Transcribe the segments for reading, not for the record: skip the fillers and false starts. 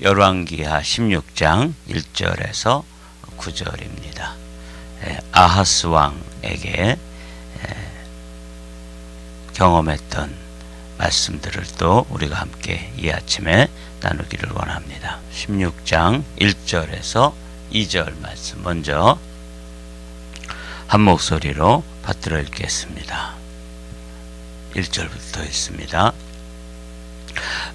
열왕기하 16장 1절에서 9절입니다. 아하스 왕에게 경험했던 말씀들을 또 우리가 함께 이 아침에 나누기를 원합니다. 16장 1절에서 2절 말씀 먼저 한 목소리로 받들어 읽겠습니다. 1절부터 있습니다.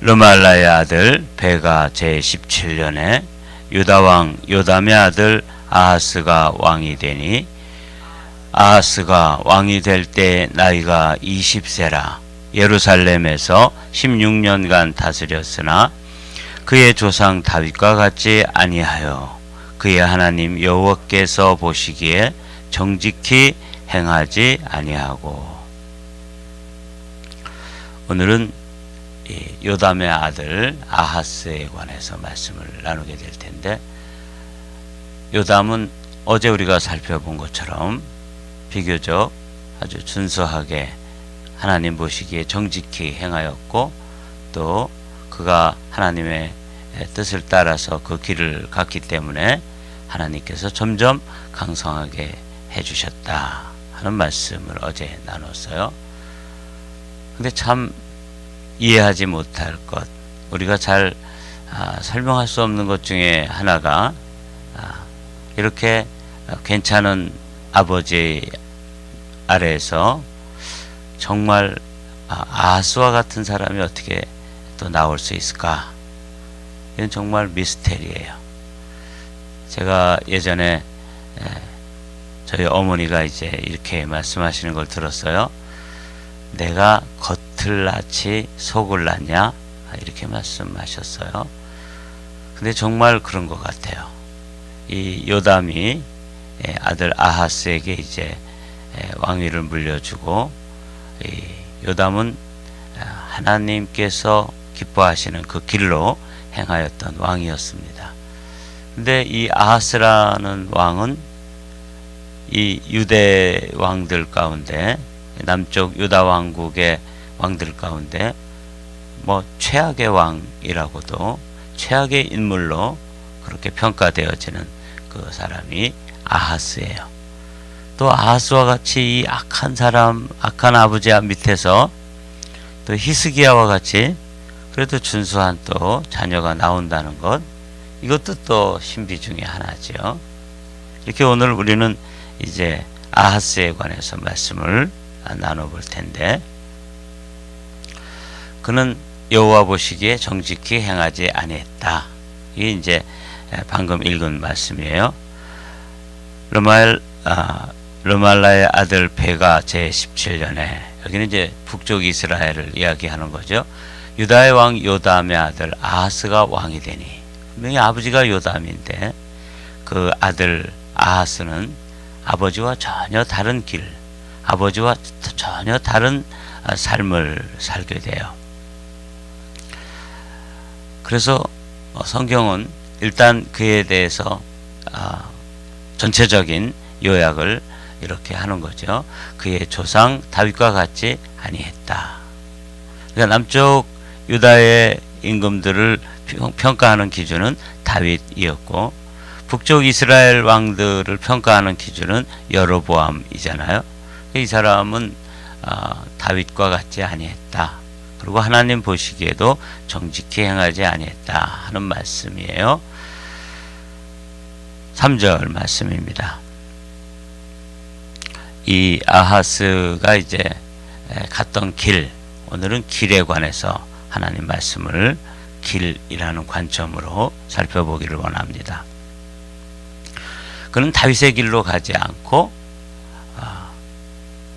르말라의 아들 베가 제17년에 유다왕 요담의 아들 아하스가 왕이 되니 아하스가 왕이 될 때 나이가 20세라 예루살렘에서 16년간 다스렸으나 그의 조상 다윗과 같이 아니하여 그의 하나님 여호와께서 보시기에 정직히 행하지 아니하고. 오늘은 요담의 아들 아하스에 관해서 말씀을 나누게 될 텐데, 요담은 어제 우리가 살펴본 것처럼 비교적 아주 준수하게 하나님 보시기에 정직히 행하였고, 또 그가 하나님의 뜻을 따라서 그 길을 갔기 때문에 하나님께서 점점 강성하게 해주셨다 하는 말씀을 어제 나눴어요. 근데 참 이해하지 못할 것, 우리가 잘 설명할 수 없는 것 중에 하나가 이렇게 괜찮은 아버지 아래에서 정말 아하스와 같은 사람이 어떻게 또 나올 수 있을까? 이건 정말 미스테리예요. 제가 예전에 저희 어머니가 이제 이렇게 말씀하시는 걸 들었어요. 내가 겉을 낳지 속을 낳냐? 이렇게 말씀하셨어요. 근데 정말 그런 것 같아요. 이 요담이 아들 아하스에게 이제 왕위를 물려주고, 이 요담은 하나님께서 기뻐하시는 그 길로 행하였던 왕이었습니다. 근데 이 아하스라는 왕은 이 유대 왕들 가운데, 남쪽 유다 왕국의 왕들 가운데 최악의 왕이라고도, 최악의 인물로 그렇게 평가되어지는 그 사람이 아하스예요. 또 아하스와 같이 이 악한 사람, 악한 아버지 밑에서 또 히스기야와 같이 그래도 준수한 또 자녀가 나온다는 것, 이것도 또 신비 중에 하나죠. 이렇게 오늘 우리는 이제 아하스에 관해서 말씀을 나눠볼 텐데, 그는 여호와 보시기에 정직히 행하지 아니했다. 이게 이제 방금 읽은 말씀이에요. 르말라의 아들 베가 제17년에, 여기는 이제 북쪽 이스라엘을 이야기하는 거죠. 유다의 왕 요담의 아들 아하스가 왕이 되니, 분명히 아버지가 요담인데 그 아들 아하스는 아버지와 전혀 다른 길, 아버지와 전혀 다른 삶을 살게 돼요. 그래서 성경은 일단 그에 대해서 전체적인 요약을 이렇게 하는 거죠. 그의 조상 다윗과 같이 아니했다. 그러니까 남쪽 유다의 임금들을 평가하는 기준은 다윗이었고, 북쪽 이스라엘 왕들을 평가하는 기준은 여로보암이잖아요. 이 사람은 다윗과 같지 아니했다. 그리고 하나님 보시기에도 정직히 행하지 아니했다 하는 말씀이에요. 3절 말씀입니다. 이 아하스가 이제 갔던 길, 오늘은 길에 관해서 하나님 말씀을 길이라는 관점으로 살펴보기를 원합니다. 그는 다윗의 길로 가지 않고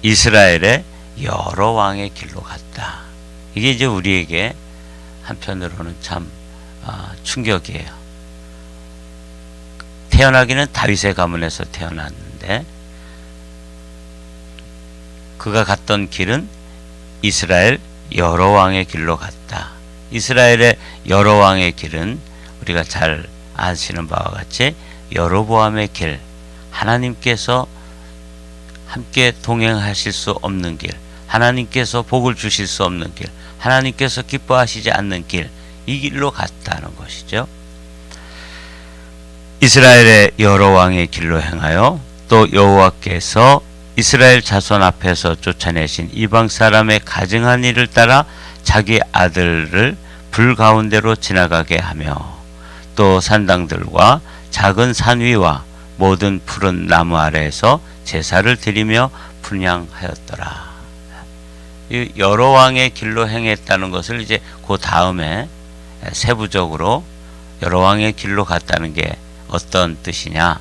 이스라엘의 여러 왕의 길로 갔다. 이게 이제 우리에게 한편으로는 참 충격이에요. 태어나기는 다윗의 가문에서 태어났는데 그가 갔던 길은 이스라엘 여러 왕의 길로 갔다. 이스라엘의 여러 왕의 길은 우리가 잘 아시는 바와 같이 여로보암의 길, 하나님께서 함께 동행하실 수 없는 길, 하나님께서 복을 주실 수 없는 길, 하나님께서 기뻐하시지 않는 길, 이 길로 갔다는 것이죠. 이스라엘의 여러 왕의 길로 행하여 또 여호와께서 이스라엘 자손 앞에서 쫓아내신 이방 사람의 가증한 일을 따라 자기 아들을 불 가운데로 지나가게 하며 또 산당들과 작은 산 위와 모든 푸른 나무 아래에서 제사를 드리며 분향하였더라. 이 여러 왕의 길로 행했다는 것을 이제 그 다음에 세부적으로 여러 왕의 길로 갔다는 게 어떤 뜻이냐?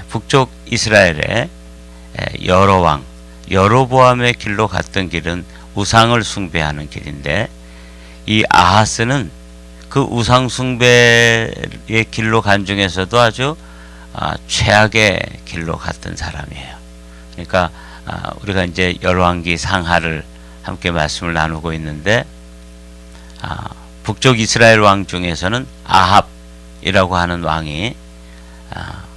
북쪽 이스라엘의 여러 왕, 여로보암의 길로 갔던 길은 우상을 숭배하는 길인데, 이 아하스는 그 우상 숭배의 길로 간 중에서도 아주 최악의 길로 갔던 사람이에요. 그러니까 우리가 이제 열왕기 상하를 함께 말씀을 나누고 있는데, 북쪽 이스라엘 왕 중에서는 아합이라고 하는 왕이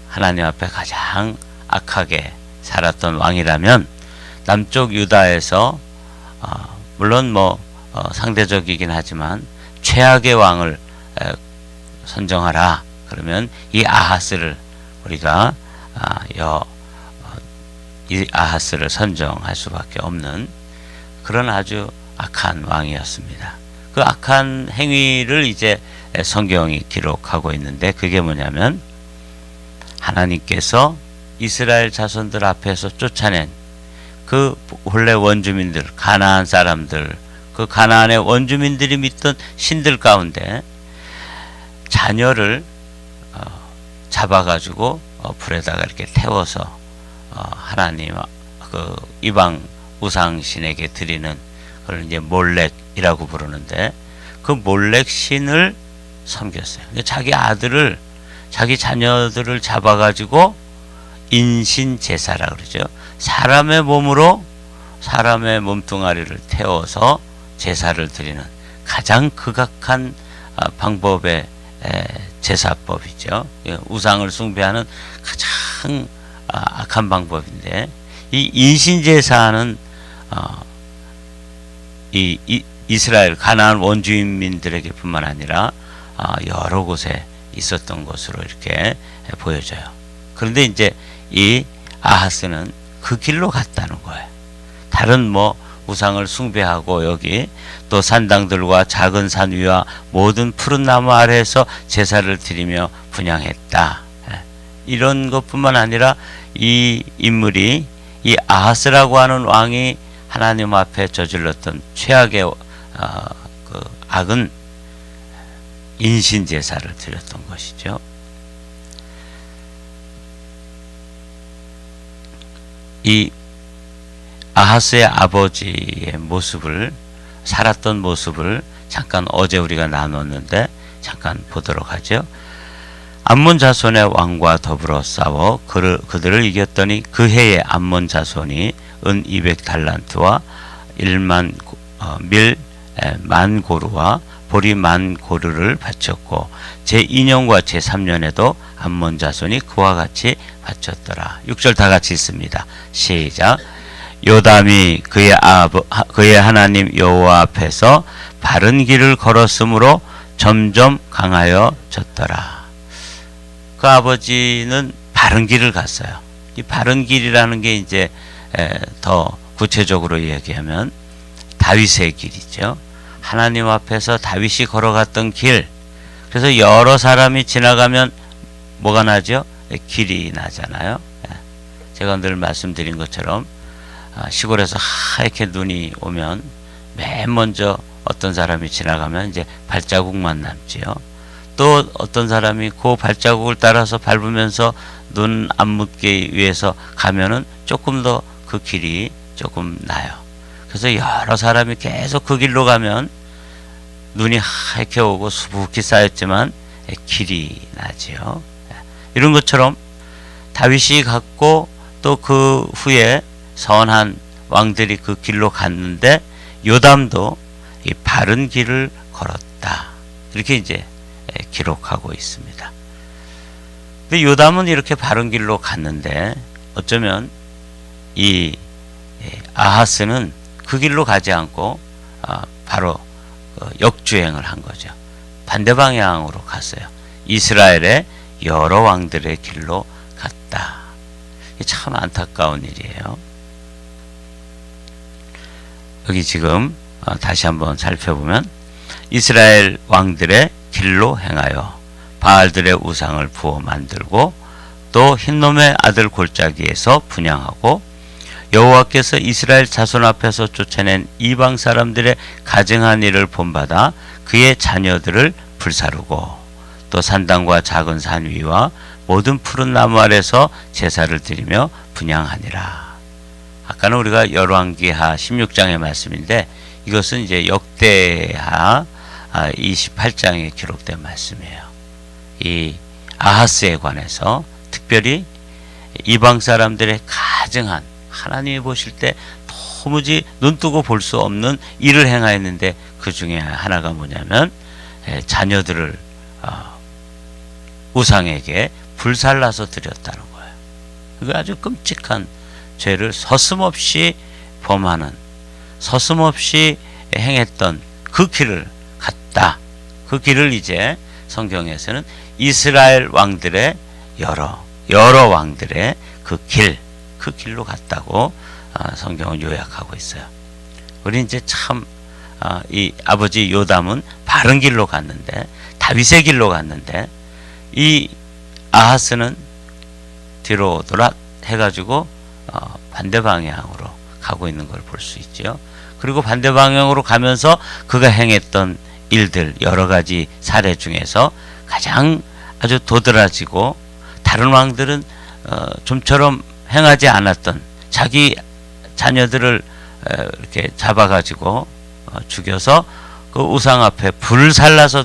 하나님 앞에 가장 악하게 살았던 왕이라면, 남쪽 유다에서 물론 상대적이긴 하지만 최악의 왕을 선정하라 그러면 이 아하스를 우리가 이 아하스를 선정할 수밖에 없는 그런 아주 악한 왕이었습니다. 그 악한 행위를 이제 성경이 기록하고 있는데, 그게 뭐냐면 하나님께서 이스라엘 자손들 앞에서 쫓아낸 그 본래 원주민들, 가나안 사람들, 그 가나안의 원주민들이 믿던 신들 가운데 자녀를 잡아가지고 불에다가 이렇게 태워서 하나님 그 이방 우상신에게 드리는 그걸 이제 몰렉이라고 부르는데, 그 몰렉 신을 섬겼어요. 자기 아들을, 자기 자녀들을 잡아가지고 인신 제사라 그러죠. 사람의 몸으로 사람의 몸뚱아리를 태워서 제사를 드리는 가장 극악한 방법의 제사법이죠. 우상을 숭배하는 가장 악한 방법인데, 이 인신제사는 이 이스라엘 가나안 원주민들에게 뿐만 아니라 여러 곳에 있었던 것으로 이렇게 보여져요. 그런데 이제 이 아하스는 그 길로 갔다는 거예요. 다른 우상을 숭배하고 여기 또 산당들과 작은 산 위와 모든 푸른 나무 아래에서 제사를 드리며 분향했다. 이런 것뿐만 아니라 이 인물이, 이 아하스라고 하는 왕이 하나님 앞에 저질렀던 최악의 그 악은 인신 제사를 드렸던 것이죠. 이 아하스의 아버지의 모습을, 살았던 모습을 잠깐 어제 우리가 나눴는데 잠깐 보도록 하죠. 암몬 자손의 왕과 더불어 싸워 그들을 이겼더니 그 해에 암몬 자손이 은 200달란트와 밀 만 고루와 보리 만 고루를 바쳤고, 제2년과 제3년에도 암몬 자손이 그와 같이 바쳤더라. 6절 다 같이 있습니다. 시작. 요담이 그의 하나님 여호와 앞에서 바른 길을 걸었으므로 점점 강하여졌더라. 그 아버지는 바른 길을 갔어요. 이 바른 길이라는 게 이제 더 구체적으로 얘기하면 다윗의 길이죠. 하나님 앞에서 다윗이 걸어갔던 길. 그래서 여러 사람이 지나가면 뭐가 나죠? 길이 나잖아요. 제가 늘 말씀드린 것처럼 시골에서 하얗게 눈이 오면 맨 먼저 어떤 사람이 지나가면 이제 발자국만 남지요. 또 어떤 사람이 그 발자국을 따라서 밟으면서 눈 안 묻기 위해서 가면은 조금 더 그 길이 조금 나요. 그래서 여러 사람이 계속 그 길로 가면 눈이 하얗게 오고 수북히 쌓였지만 길이 나지요. 이런 것처럼 다윗이 갔고 또 그 후에 선한 왕들이 그 길로 갔는데 요담도 이 바른 길을 걸었다. 이렇게 이제 기록하고 있습니다. 근데 요담은 이렇게 바른 길로 갔는데 어쩌면 이 아하스는 그 길로 가지 않고 바로 역주행을 한 거죠. 반대 방향으로 갔어요. 이스라엘의 여러 왕들의 길로 갔다. 이게 참 안타까운 일이에요. 여기 지금 다시 한번 살펴보면 이스라엘 왕들의 길로 행하여 바알들의 우상을 부어 만들고 또 흰놈의 아들 골짜기에서 분향하고 여호와께서 이스라엘 자손 앞에서 쫓아낸 이방 사람들의 가증한 일을 본받아 그의 자녀들을 불사르고 또 산당과 작은 산 위와 모든 푸른 나무 아래서 제사를 드리며 분향하니라. 아까는 우리가 열왕기하 16장의 말씀인데 이것은 이제 역대하 28장에 기록된 말씀이에요. 이 아하스에 관해서 특별히 이방 사람들의 가증한 하나님이 보실 때 도무지 눈뜨고 볼 수 없는 일을 행하였는데 그 중에 하나가 뭐냐면 자녀들을 우상에게 불살라서 드렸다는 거예요. 그게 아주 끔찍한 죄를 서슴없이 범하는, 서슴없이 행했던 그 길을 갔다. 그 길을 이제 성경에서는 이스라엘 왕들의 여러 왕들의 그 길로 갔다고 성경은 요약하고 있어요. 우리 이제 참 이 아버지 요담은 바른 길로 갔는데, 다윗의 길로 갔는데, 이 아하스는 뒤로 돌아 해가지고 반대 방향으로 가고 있는 걸 볼 수 있죠. 그리고 반대 방향으로 가면서 그가 행했던 일들, 여러 가지 사례 중에서 가장 아주 도드라지고 다른 왕들은 좀처럼 행하지 않았던 자기 자녀들을 이렇게 잡아가지고 죽여서 그 우상 앞에 불을 살라서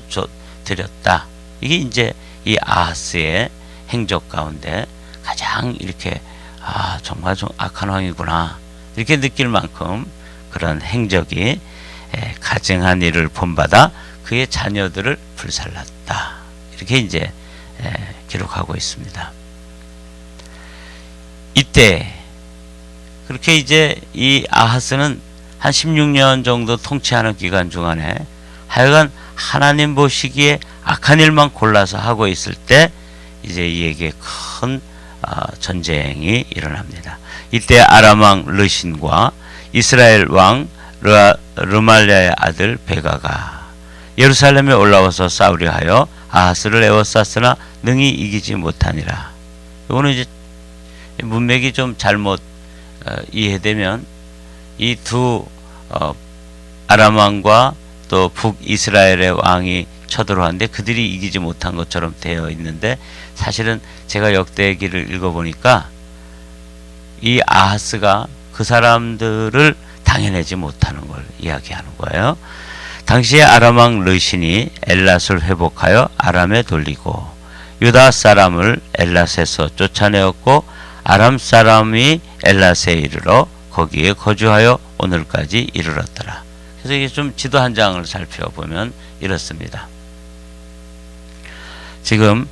드렸다. 이게 이제 이 아하스의 행적 가운데 가장 이렇게 정말 좀 악한 왕이구나 이렇게 느낄 만큼 그런 행적이 가증한 일을 본받아 그의 자녀들을 불살랐다. 이렇게 이제 기록하고 있습니다. 이때 그렇게 이제 이 아하스는 한 16년 정도 통치하는 기간 중간에 하여간 하나님 보시기에 악한 일만 골라서 하고 있을 때 이제 이에게 큰 전쟁이 일어납니다. 이때 아람 왕 르신과 이스라엘 왕 르말랴의 아들 베가가 예루살렘에 올라와서 싸우려 하여 아하스를 에워쌌으나 능히 이기지 못하니라. 이거는 이제 문맥이 좀 잘못 이해되면 이 두 아람 왕과 또 북이스라엘의 왕이 쳐들어왔는데 그들이 이기지 못한 것처럼 되어 있는데 사실은 제가 역대기를 읽어보니까 이 아하스가 그 사람들을 당해내지 못하는 걸 이야기하는 거예요. 당시에 아람 왕 르신이 엘랏을 회복하여 아람에 돌리고 유다 사람을 엘랏에서 쫓아내었고 아람 사람이 엘랏에 이르러 거기에 거주하여 오늘까지 이르렀더라. 그래서 이게 좀 지도 한 장을 살펴보면 이렇습니다. 지금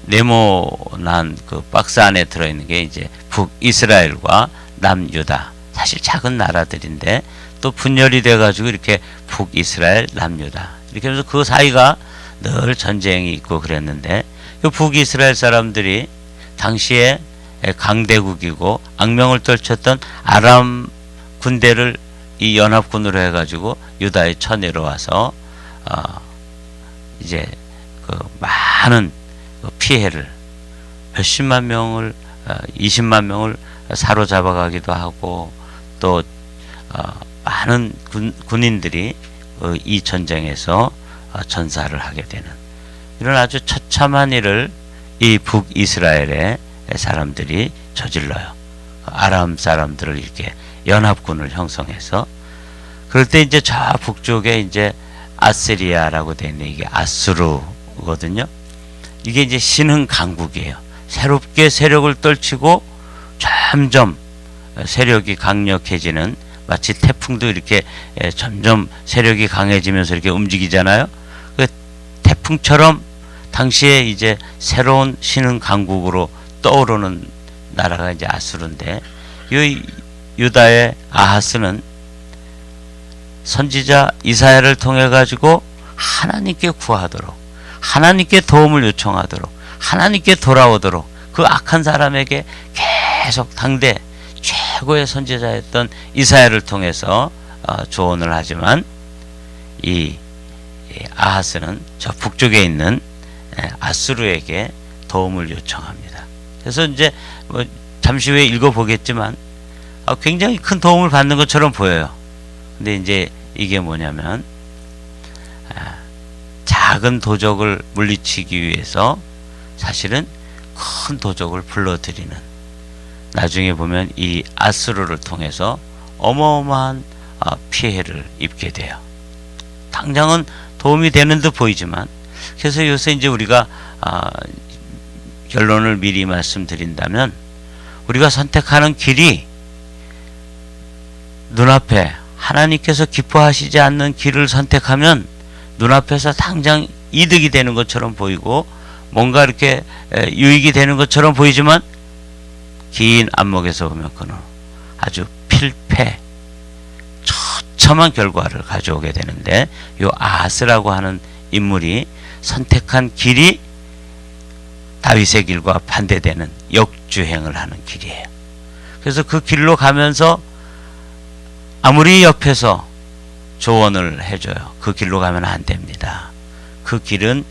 네모난 그 박스 안에 들어있는 게 이제 북이스라엘과 남유다. 사실 작은 나라들인데 또 분열이 돼가지고 이렇게 북이스라엘, 남유다. 이렇게 하면서 그 사이가 늘 전쟁이 있고 그랬는데 그 북이스라엘 사람들이 당시에 강대국이고 악명을 떨쳤던 아람 군대를 이 연합군으로 해가지고 유다에 쳐내려와서 이제 그 많은 피해를 몇십만 명을 20만 명을 사로잡아가기도 하고 또 많은 군인들이 이 전쟁에서 전사를 하게 되는 이런 아주 처참한 일을 이 북이스라엘의 사람들이 저질러요. 아람 사람들을 이렇게 연합군을 형성해서 그럴 때 이제 저 북쪽에 이제 아스리아라고 되어 있는 이게 아수르거든요. 이게 이제 신흥 강국이에요. 새롭게 세력을 떨치고 점점 세력이 강력해지는 마치 태풍도 이렇게 점점 세력이 강해지면서 이렇게 움직이잖아요. 그 태풍처럼 당시에 이제 새로운 신흥 강국으로 떠오르는 나라가 이제 아수르인데 이 유다의 아하스는 선지자 이사야를 통해 가지고 하나님께 구하도록 하나님께 도움을 요청하도록, 하나님께 돌아오도록 그 악한 사람에게 계속 당대 최고의 선지자였던 이사야를 통해서 조언을 하지만 이 아하스는 저 북쪽에 있는 아수르에게 도움을 요청합니다. 그래서 이제 뭐 잠시 후에 읽어보겠지만 굉장히 큰 도움을 받는 것처럼 보여요. 근데 이제 이게 뭐냐면 작은 도적을 물리치기 위해서 사실은 큰 도적을 불러들이는, 나중에 보면 이 아수르를 통해서 어마어마한 피해를 입게 돼요. 당장은 도움이 되는 듯 보이지만, 그래서 요새 이제 우리가 결론을 미리 말씀드린다면, 우리가 선택하는 길이 눈앞에 하나님께서 기뻐하시지 않는 길을 선택하면 눈앞에서 당장 이득이 되는 것처럼 보이고 뭔가 이렇게 유익이 되는 것처럼 보이지만 긴 안목에서 보면 그는 아주 필패, 처참한 결과를 가져오게 되는데, 요 아하스라고 하는 인물이 선택한 길이 다윗의 길과 반대되는 역주행을 하는 길이에요. 그래서 그 길로 가면서 아무리 옆에서 조언을 해줘요. 그 길로 가면 안 됩니다. 그 길은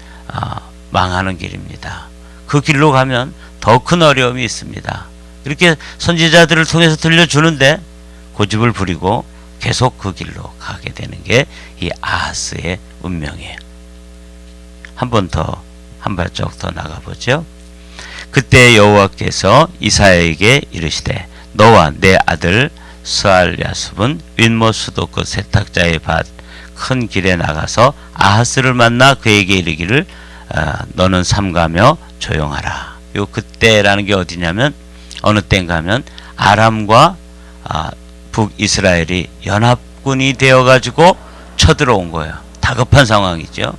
망하는 길입니다. 그 길로 가면 더 큰 어려움이 있습니다. 이렇게 선지자들을 통해서 들려주는데 고집을 부리고 계속 그 길로 가게 되는 게 이 아하스의 운명이에요. 한 발짝 더 나가보죠. 그때 여호와께서 이사야에게 이르시되 너와 내 아들 스알야숲은 윗못 수도 끝 세탁자의 밭 큰 길에 나가서 아하스를 만나 그에게 이르기를 너는 삼가며 조용하라. 요 그때라는 게 어디냐면 어느 때인가 하면 아람과 북이스라엘이 연합군이 되어가지고 쳐들어온 거예요. 다급한 상황이죠.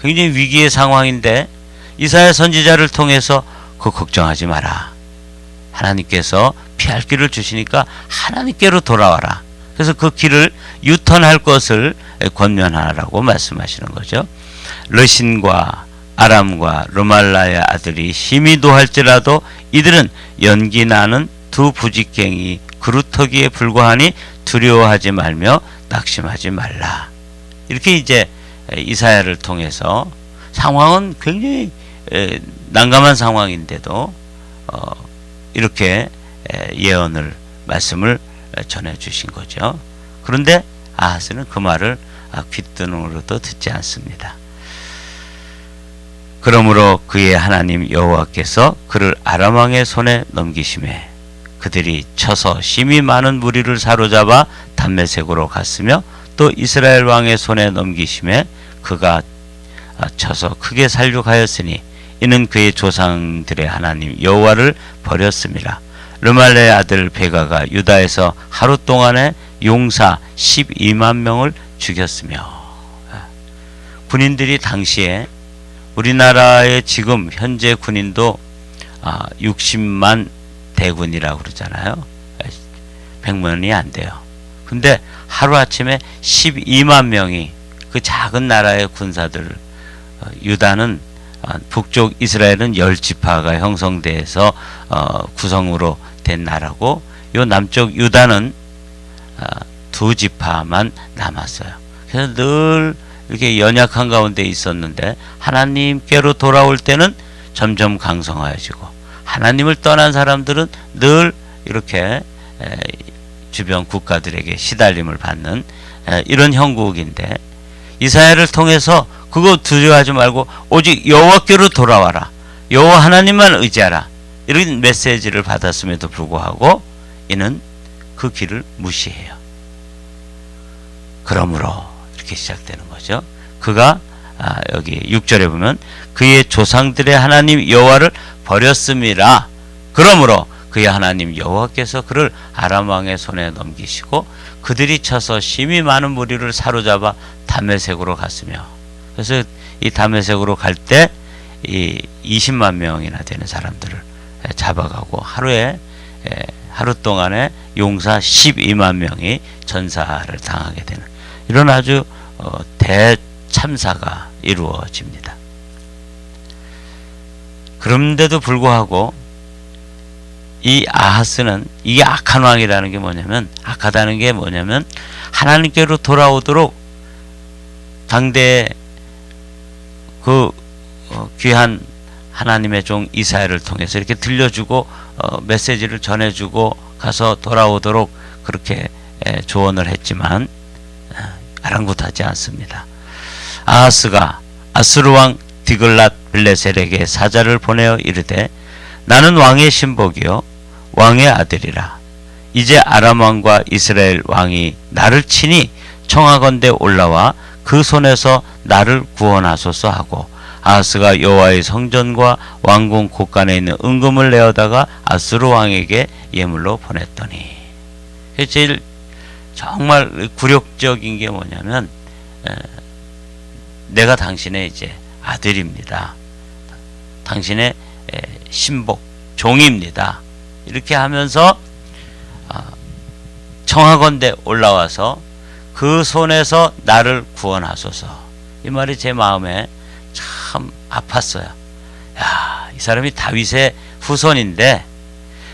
굉장히 위기의 상황인데 이사야 선지자를 통해서 그 걱정하지 마라. 하나님께서 피할 길을 주시니까 하나님께로 돌아와라. 그래서 그 길을 유턴할 것을 권면하라고 말씀하시는 거죠. 르신과 아람과 르말라의 아들이 힘이 도할지라도 이들은 연기 나는 두 부직갱이 그루터기에 불과하니 두려워하지 말며 낙심하지 말라. 이렇게 이제 이사야를 통해서 상황은 굉장히 난감한 상황인데도 이렇게 예언을 말씀을 전해주신 거죠. 그런데 아하스는 그 말을 귓등으로도 듣지 않습니다. 그러므로 그의 하나님 여호와께서 그를 아람 왕의 손에 넘기심에 그들이 쳐서 심히 많은 무리를 사로잡아 담메색으로 갔으며 또 이스라엘 왕의 손에 넘기심에 그가 쳐서 크게 살육하였으니 이는 그의 조상들의 하나님 여호와를 버렸음이라. 르말레의 아들 베가가 유다에서 하루 동안에 용사 12만 명을 죽였으며, 군인들이 당시에 우리나라의 지금 현재 군인도 60만 대군이라고 그러잖아요. 100만이 안 돼요. 근데 하루아침에 12만 명이 그 작은 나라의 군사들, 유다는 북쪽 이스라엘은 10지파가 형성돼서 구성으로 된 나라고, 요 남쪽 유다는 2지파만 남았어요. 그래서 늘 이렇게 연약한 가운데 있었는데 하나님께로 돌아올 때는 점점 강성해지고, 하나님을 떠난 사람들은 늘 이렇게 주변 국가들에게 시달림을 받는 이런 형국인데, 이사야를 통해서 그거 두려워하지 말고 오직 여호와께로 돌아와라. 여호와 하나님만 의지하라. 이런 메시지를 받았음에도 불구하고 이는 그 길을 무시해요. 그러므로 이렇게 시작되는 거죠. 그가 여기 6절에 보면 그의 조상들의 하나님 여호와를 버렸음이라. 그러므로 그의 하나님 여호와께서 그를 아람 왕의 손에 넘기시고 그들이 쳐서 심히 많은 무리를 사로잡아 담메색으로 갔으며, 그래서 이 담메색으로 갈 때 이 20만 명이나 되는 사람들을 잡아가고 하루 동안에 용사 12만 명이 전사를 당하게 되는 이런 아주 대참사가 이루어집니다. 그런데도 불구하고 이 아하스는, 이게 악한 왕이라는 게 뭐냐면, 악하다는 게 뭐냐면 하나님께로 돌아오도록 당대에 그 귀한 하나님의 종 이사야를 통해서 이렇게 들려주고 메시지를 전해주고 가서 돌아오도록 그렇게 조언을 했지만 아랑곳하지 않습니다. 아하스가 아수르 왕 디글랏 빌레셀에게 사자를 보내어 이르되, 나는 왕의 신복이요 왕의 아들이라. 이제 아람 왕과 이스라엘 왕이 나를 치니 청하건대 올라와 그 손에서 나를 구원하소서 하고, 아하스가 여호와의 성전과 왕궁 곳간에 있는 은금을 내어다가 아수르 왕에게 예물로 보냈더니. 제일 정말 굴욕적인 게 뭐냐면, 내가 당신의 이제 아들입니다. 당신의 신복, 종입니다. 이렇게 하면서 청하건대 올라와서 그 손에서 나를 구원하소서. 이 말이 제 마음에 참 아팠어요. 야, 이 사람이 다윗의 후손인데,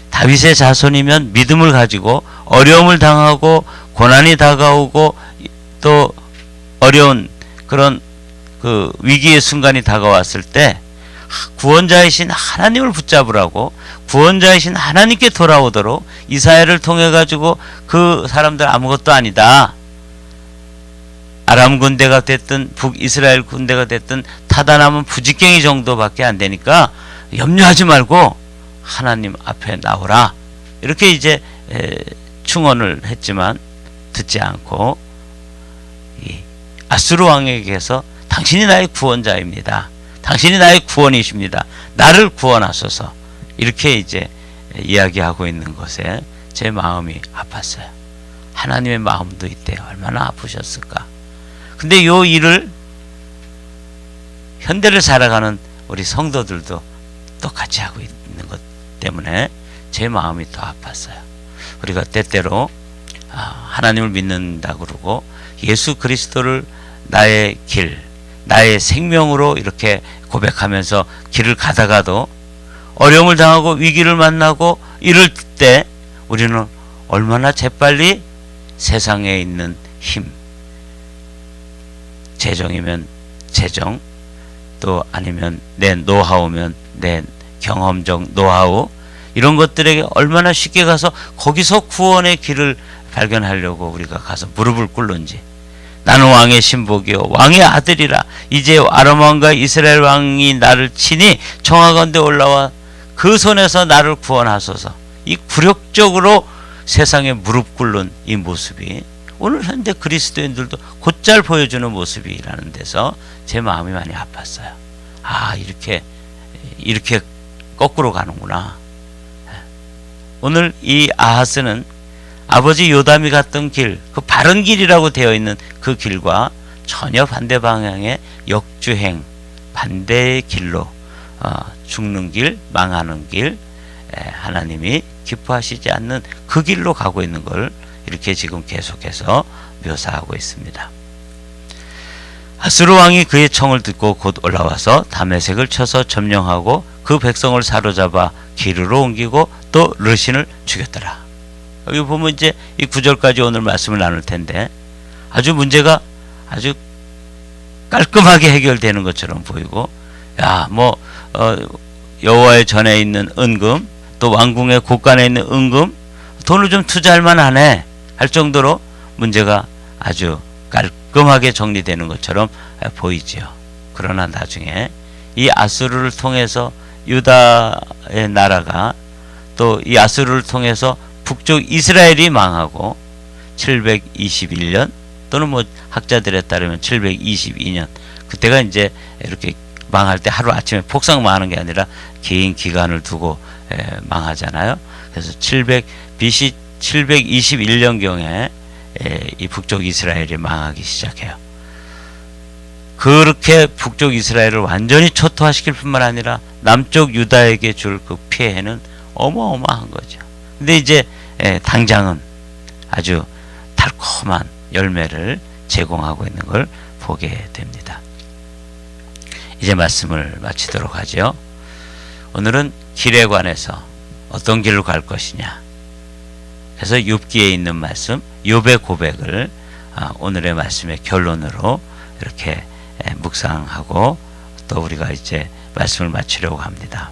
다윗의 자손이면 믿음을 가지고 어려움을 당하고 고난이 다가오고 또 어려운 그런 그 위기의 순간이 다가왔을 때 구원자이신 하나님을 붙잡으라고, 구원자이신 하나님께 돌아오도록 이사야를 통해 가지고 그 사람들 아무것도 아니다, 아람 군대가 됐든 북이스라엘 군대가 됐든 타다나면 부지깽이 정도밖에 안 되니까 염려하지 말고 하나님 앞에 나오라, 이렇게 이제 충언을 했지만 듣지 않고 이 아수르 왕에게서 당신이 나의 구원자입니다, 당신이 나의 구원이십니다, 나를 구원하소서, 이렇게 이제 이야기하고 있는 것에 제 마음이 아팠어요. 하나님의 마음도 이때 얼마나 아프셨을까. 근데 요 일을 현대를 살아가는 우리 성도들도 똑같이 하고 있는 것 때문에 제 마음이 더 아팠어요. 우리가 때때로 하나님을 믿는다 그러고 예수 그리스도를 나의 길, 나의 생명으로 이렇게 고백하면서 길을 가다가도 어려움을 당하고 위기를 만나고 이럴 때 우리는 얼마나 재빨리 세상에 있는 힘, 재정이면 재정, 또 아니면 내 노하우면 내 경험적 노하우, 이런 것들에게 얼마나 쉽게 가서 거기서 구원의 길을 발견하려고 우리가 가서 무릎을 꿇는지. 나는 왕의 신복이요 왕의 아들이라. 이제 아람 왕과 이스라엘 왕이 나를 치니 청하건대 올라와 그 손에서 나를 구원하소서. 이 굴욕적으로 세상에 무릎 꿇는 이 모습이 오늘 현대 그리스도인들도 곧잘 보여주는 모습이라는 데서 제 마음이 많이 아팠어요. 아, 이렇게 거꾸로 가는구나. 오늘 이 아하스는 아버지 요담이 갔던 길, 그 바른 길이라고 되어 있는 그 길과 전혀 반대 방향의 역주행, 반대의 길로 죽는 길, 망하는 길, 하나님이 기뻐하시지 않는 그 길로 가고 있는 걸 이렇게 지금 계속해서 묘사하고 있습니다. 아수르 왕이 그의 청을 듣고 곧 올라와서 다메섹을 쳐서 점령하고 그 백성을 사로잡아 기르로 옮기고 또 르신을 죽였더라. 여기 보면 이제 이 9절까지 오늘 말씀을 나눌 텐데 아주 문제가 아주 깔끔하게 해결되는 것처럼 보이고, 여호와의 전에 있는 은금, 또 왕궁의 곳간에 있는 은금, 돈을 좀 투자할 만하네 할 정도로 문제가 아주 깔끔하게 정리되는 것처럼 보이지요. 그러나 나중에 이 아수르를 통해서 유다의 나라가, 또 이 아수르를 통해서 북쪽 이스라엘이 망하고 721년 또는 학자들에 따르면 722년, 그때가 이제 이렇게 망할 때 하루 아침에 폭삭 망하는 게 아니라 긴 기간을 두고 망하잖아요. 그래서 BC 721년경에 이 북쪽 이스라엘이 망하기 시작해요. 그렇게 북쪽 이스라엘을 완전히 초토화시킬 뿐만 아니라 남쪽 유다에게 줄 그 피해는 어마어마한 거죠. 근데 이제 당장은 아주 달콤한 열매를 제공하고 있는 걸 보게 됩니다. 이제 말씀을 마치도록 하죠. 오늘은 길에 관해서 어떤 길로 갈 것이냐. 그래서 욥기에 있는 말씀, 욥의 고백을 오늘의 말씀의 결론으로 이렇게 묵상하고 또 우리가 이제 말씀을 마치려고 합니다.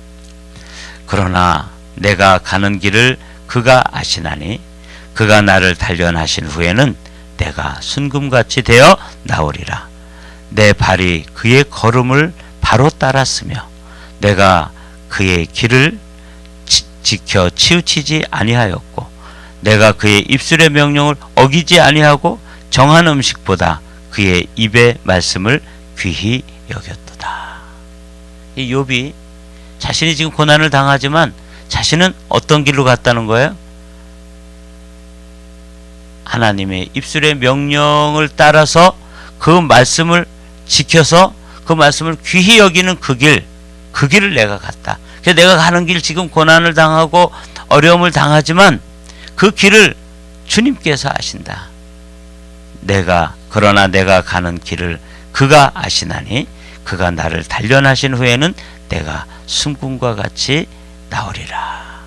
그러나 내가 가는 길을 그가 아시나니 그가 나를 단련하신 후에는 내가 순금같이 되어 나오리라. 내 발이 그의 걸음을 바로 따랐으며 내가 그의 길을 지켜 치우치지 아니하였고 내가 그의 입술의 명령을 어기지 아니하고 정한 음식보다 그의 입의 말씀을 귀히 여겼도다. 이 욥이 자신이 지금 고난을 당하지만 자신은 어떤 길로 갔다는 거예요? 하나님의 입술의 명령을 따라서 그 말씀을 지켜서 그 말씀을 귀히 여기는 그 길을 내가 갔다. 그래서 내가 가는 길 지금 고난을 당하고 어려움을 당하지만 그 길을 주님께서 아신다. 그러나 내가 가는 길을 그가 아시나니 그가 나를 단련하신 후에는 내가 순금과 같이 나오리라.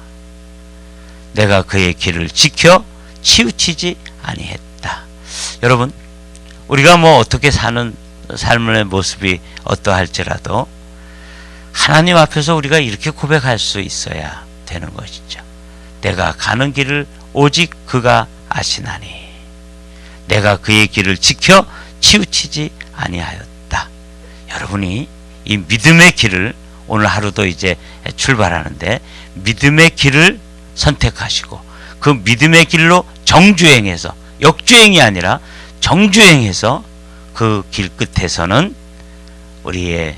내가 그의 길을 지켜 치우치지 아니했다. 여러분, 우리가 어떻게 사는 삶의 모습이 어떠할지라도 하나님 앞에서 우리가 이렇게 고백할 수 있어야 되는 것이죠. 내가 가는 길을 오직 그가 아시나니 내가 그의 길을 지켜 치우치지 아니하였다. 여러분이 이 믿음의 길을 오늘 하루도 이제 출발하는데 믿음의 길을 선택하시고 그 믿음의 길로 정주행해서 역주행이 아니라 정주행해서 그 길 끝에서는 우리의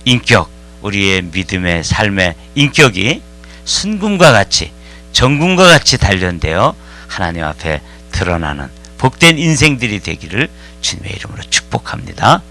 인격, 우리의 믿음의 삶의 인격이 순금과 같이 정금과 같이 단련되어 하나님 앞에 드러나는 복된 인생들이 되기를 주님의 이름으로 축복합니다.